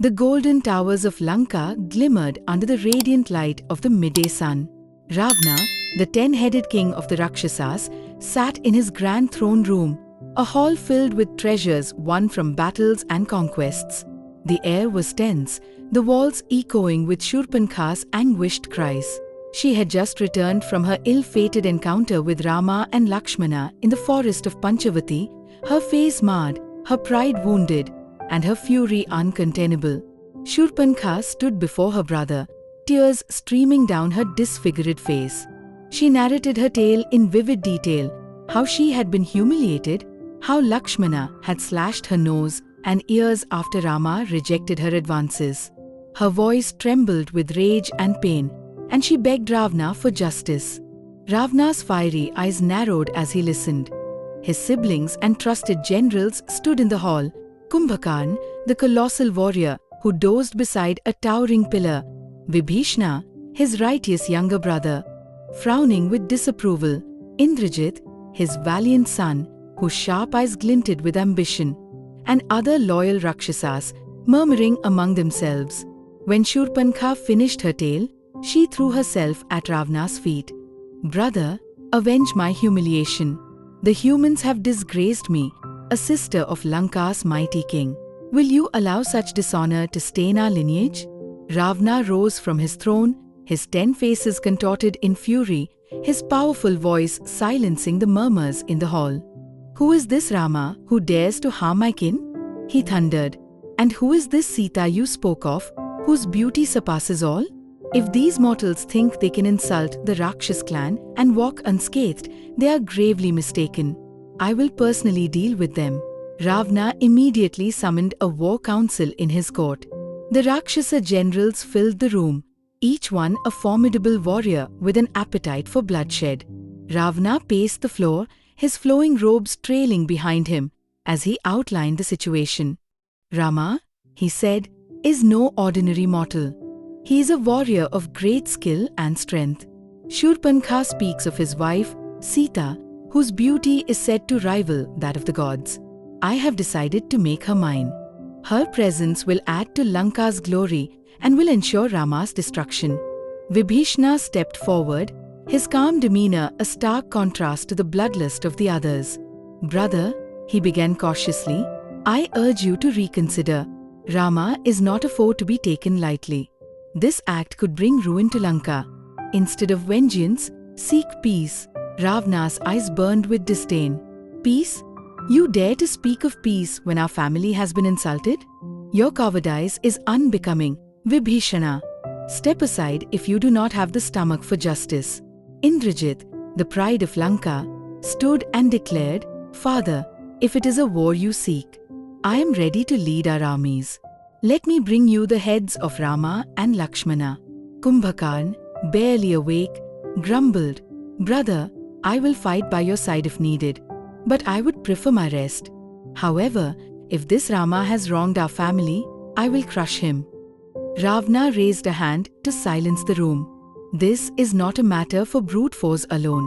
The golden towers of Lanka glimmered under the radiant light of the midday sun. Ravana, the 10-headed king of the Rakshasas, sat in his grand throne room, a hall filled with treasures won from battles and conquests. The air was tense, the walls echoing with Shurpankh's anguished cries. She had just returned from her ill-fated encounter with Rama and Lakshmana in the forest of Panchavati, her face marred, her pride wounded, and her fury uncontainable. Shurpankha stood before her brother, tears streaming down her disfigured face. She narrated her tale in vivid detail, how she had been humiliated, how Lakshmana had slashed her nose and ears after Rama rejected her advances. Her voice trembled with rage and pain, and she begged Ravana for justice. Ravana's fiery eyes narrowed as he listened. His siblings and trusted generals stood in the hall. Kumbhakarna, the colossal warrior who dozed beside a towering pillar, Vibhishana, his righteous younger brother, frowning with disapproval, Indrajit, his valiant son, whose sharp eyes glinted with ambition, and other loyal Rakshasas, murmuring among themselves. When Shurpankha finished her tale, she threw herself at Ravana's feet. "Brother, avenge my humiliation. The humans have disgraced me, a sister of Lanka's mighty king. Will you allow such dishonor to stain our lineage?" Ravana rose from his throne, his 10 faces contorted in fury, his powerful voice silencing the murmurs in the hall. "Who is this Rama who dares to harm my kin?" he thundered. "And who is this Sita you spoke of, whose beauty surpasses all? If these mortals think they can insult the Rakshas clan and walk unscathed, they are gravely mistaken. I will personally deal with them." Ravana immediately summoned a war council in his court. The Rakshasa generals filled the room, each one a formidable warrior with an appetite for bloodshed. Ravana paced the floor, his flowing robes trailing behind him, as he outlined the situation. "Rama," he said, "is no ordinary mortal. He is a warrior of great skill and strength. Shurpankha speaks of his wife, Sita, whose beauty is said to rival that of the gods. I have decided to make her mine. Her presence will add to Lanka's glory and will ensure Rama's destruction." Vibhishana stepped forward, his calm demeanor a stark contrast to the bloodlust of the others. "Brother," he began cautiously, "I urge you to reconsider. Rama is not a foe to be taken lightly. This act could bring ruin to Lanka. Instead of vengeance, seek peace." Ravana's eyes burned with disdain. "Peace? You dare to speak of peace when our family has been insulted? Your cowardice is unbecoming, Vibhishana. Step aside if you do not have the stomach for justice." Indrajit, the pride of Lanka, stood and declared, "Father, if it is a war you seek, I am ready to lead our armies. Let me bring you the heads of Rama and Lakshmana." Kumbhakarna, barely awake, grumbled, "Brother, I will fight by your side if needed, but I would prefer my rest. However, if this Rama has wronged our family, I will crush him." Ravana raised a hand to silence the room. "This is not a matter for brute force alone.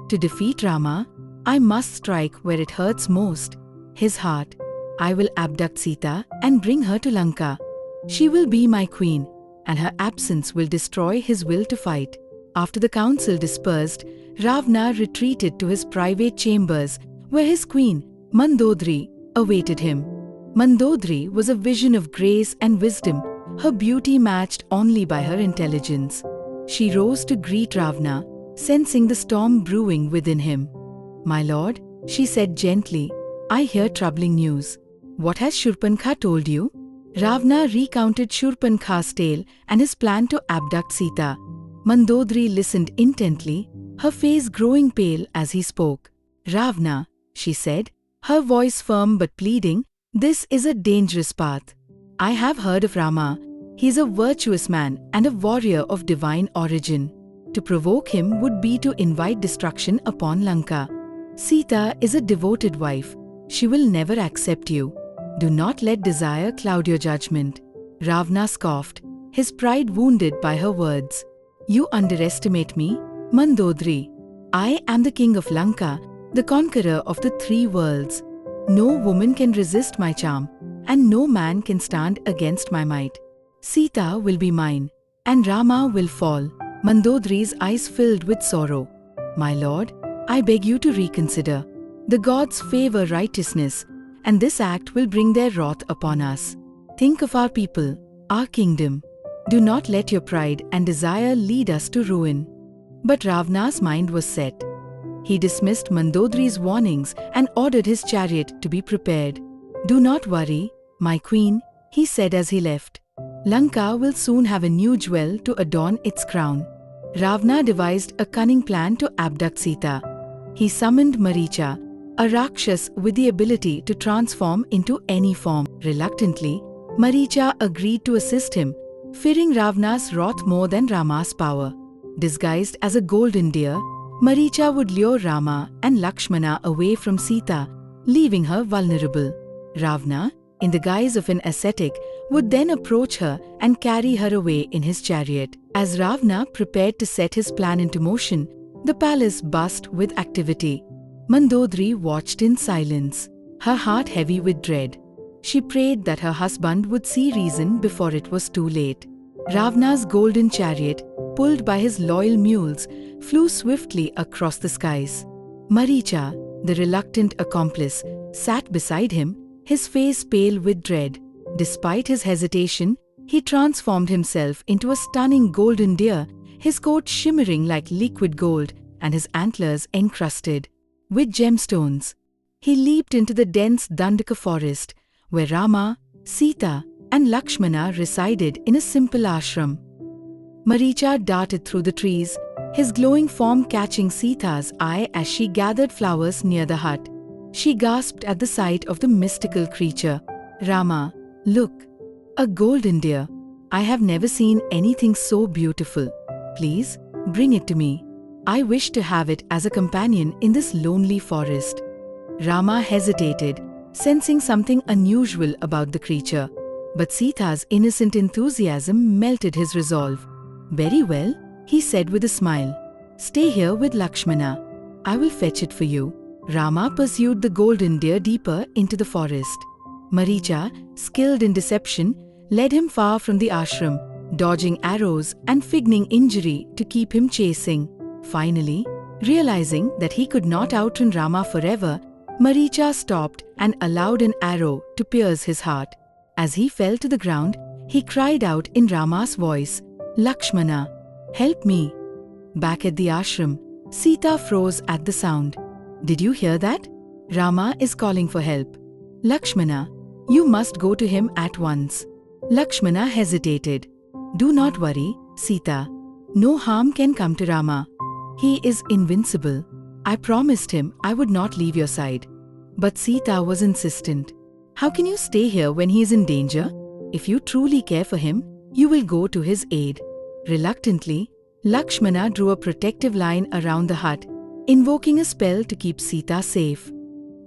To defeat Rama, I must strike where it hurts most, his heart. I will abduct Sita and bring her to Lanka. She will be my queen, and her absence will destroy his will to fight." After the council dispersed, Ravana retreated to his private chambers, where his queen, Mandodari, awaited him. Mandodari was a vision of grace and wisdom, her beauty matched only by her intelligence. She rose to greet Ravana, sensing the storm brewing within him. "My lord," she said gently, "I hear troubling news. What has Shurpankha told you?" Ravana recounted Shurpankha's tale and his plan to abduct Sita. Mandodari listened intently, her face growing pale as he spoke. "Ravana," she said, her voice firm but pleading, "this is a dangerous path. I have heard of Rama. He is a virtuous man and a warrior of divine origin. To provoke him would be to invite destruction upon Lanka. Sita is a devoted wife. She will never accept you. Do not let desire cloud your judgment." Ravana scoffed, his pride wounded by her words. "You underestimate me, Mandodari. I am the king of Lanka, the conqueror of the 3 worlds. No woman can resist my charm, and no man can stand against my might. Sita will be mine, and Rama will fall." Mandodari's eyes filled with sorrow. "My lord, I beg you to reconsider. The gods favor righteousness, and this act will bring their wrath upon us. Think of our people, our kingdom. Do not let your pride and desire lead us to ruin." But Ravana's mind was set. He dismissed Mandodari's warnings and ordered his chariot to be prepared. "Do not worry, my queen," he said as he left. "Lanka will soon have a new jewel to adorn its crown." Ravana devised a cunning plan to abduct Sita. He summoned Maricha, a Rakshas with the ability to transform into any form. Reluctantly, Maricha agreed to assist him, fearing Ravana's wrath more than Rama's power. Disguised as a golden deer, Maricha would lure Rama and Lakshmana away from Sita, leaving her vulnerable. Ravana, in the guise of an ascetic, would then approach her and carry her away in his chariot. As Ravana prepared to set his plan into motion, the palace buzzed with activity. Mandodari watched in silence, her heart heavy with dread. She prayed that her husband would see reason before it was too late. Ravana's golden chariot, pulled by his loyal mules, flew swiftly across the skies. Maricha, the reluctant accomplice, sat beside him, his face pale with dread. Despite his hesitation, he transformed himself into a stunning golden deer, his coat shimmering like liquid gold and his antlers encrusted with gemstones. He leaped into the dense Dandaka forest, where Rama, Sita, and Lakshmana resided in a simple ashram. Maricha darted through the trees, his glowing form catching Sita's eye as she gathered flowers near the hut. She gasped at the sight of the mystical creature. "Rama, look, a golden deer. I have never seen anything so beautiful. Please, bring it to me. I wish to have it as a companion in this lonely forest." Rama hesitated, sensing something unusual about the creature. But Sita's innocent enthusiasm melted his resolve. "Very well," he said with a smile. "Stay here with Lakshmana. I will fetch it for you." Rama pursued the golden deer deeper into the forest. Maricha, skilled in deception, led him far from the ashram, dodging arrows and feigning injury to keep him chasing. Finally, realizing that he could not outrun Rama forever, Maricha stopped and allowed an arrow to pierce his heart. As he fell to the ground, he cried out in Rama's voice, "Lakshmana, help me." Back at the ashram, Sita froze at the sound. "Did you hear that? Rama is calling for help. Lakshmana, you must go to him at once." Lakshmana hesitated. "Do not worry, Sita. No harm can come to Rama. He is invincible. I promised him I would not leave your side." But Sita was insistent. "How can you stay here when he is in danger? If you truly care for him, you will go to his aid." Reluctantly, Lakshmana drew a protective line around the hut, invoking a spell to keep Sita safe.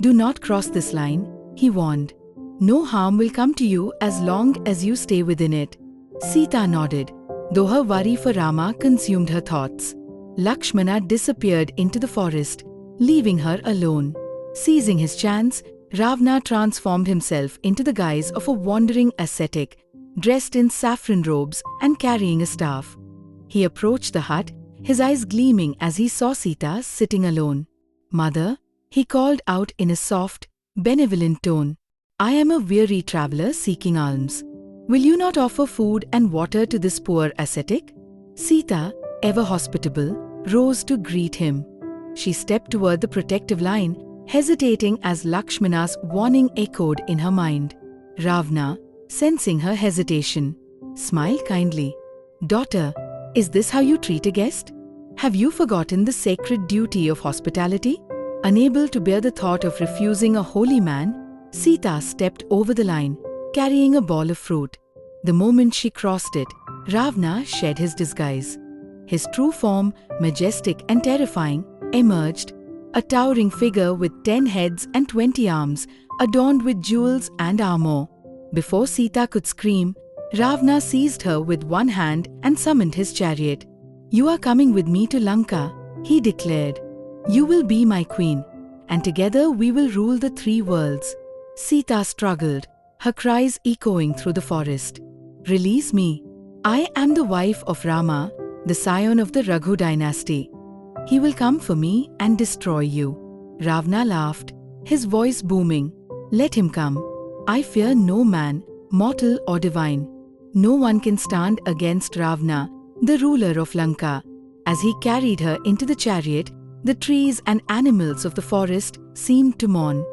"Do not cross this line," he warned. "No harm will come to you as long as you stay within it." Sita nodded, though her worry for Rama consumed her thoughts. Lakshmana disappeared into the forest, leaving her alone. Seizing his chance, Ravana transformed himself into the guise of a wandering ascetic, dressed in saffron robes and carrying a staff. He approached the hut, his eyes gleaming as he saw Sita sitting alone. "Mother," he called out in a soft, benevolent tone, "I am a weary traveler seeking alms. Will you not offer food and water to this poor ascetic?" Sita, ever hospitable, rose to greet him. She stepped toward the protective line, hesitating as Lakshmana's warning echoed in her mind. Ravana, sensing her hesitation, smiled kindly. "Daughter, is this how you treat a guest? Have you forgotten the sacred duty of hospitality?" Unable to bear the thought of refusing a holy man, Sita stepped over the line, carrying a ball of fruit. The moment she crossed it, Ravana shed his disguise. His true form, majestic and terrifying, emerged, a towering figure with 10 heads and 20 arms, adorned with jewels and armor. Before Sita could scream, Ravana seized her with one hand and summoned his chariot. "You are coming with me to Lanka," he declared. "You will be my queen, and together we will rule the 3 worlds." Sita struggled, her cries echoing through the forest. "Release me. I am the wife of Rama, the scion of the Raghu dynasty. He will come for me and destroy you." Ravana laughed, his voice booming. "Let him come. I fear no man, mortal or divine. No one can stand against Ravana, the ruler of Lanka." As he carried her into the chariot, the trees and animals of the forest seemed to mourn.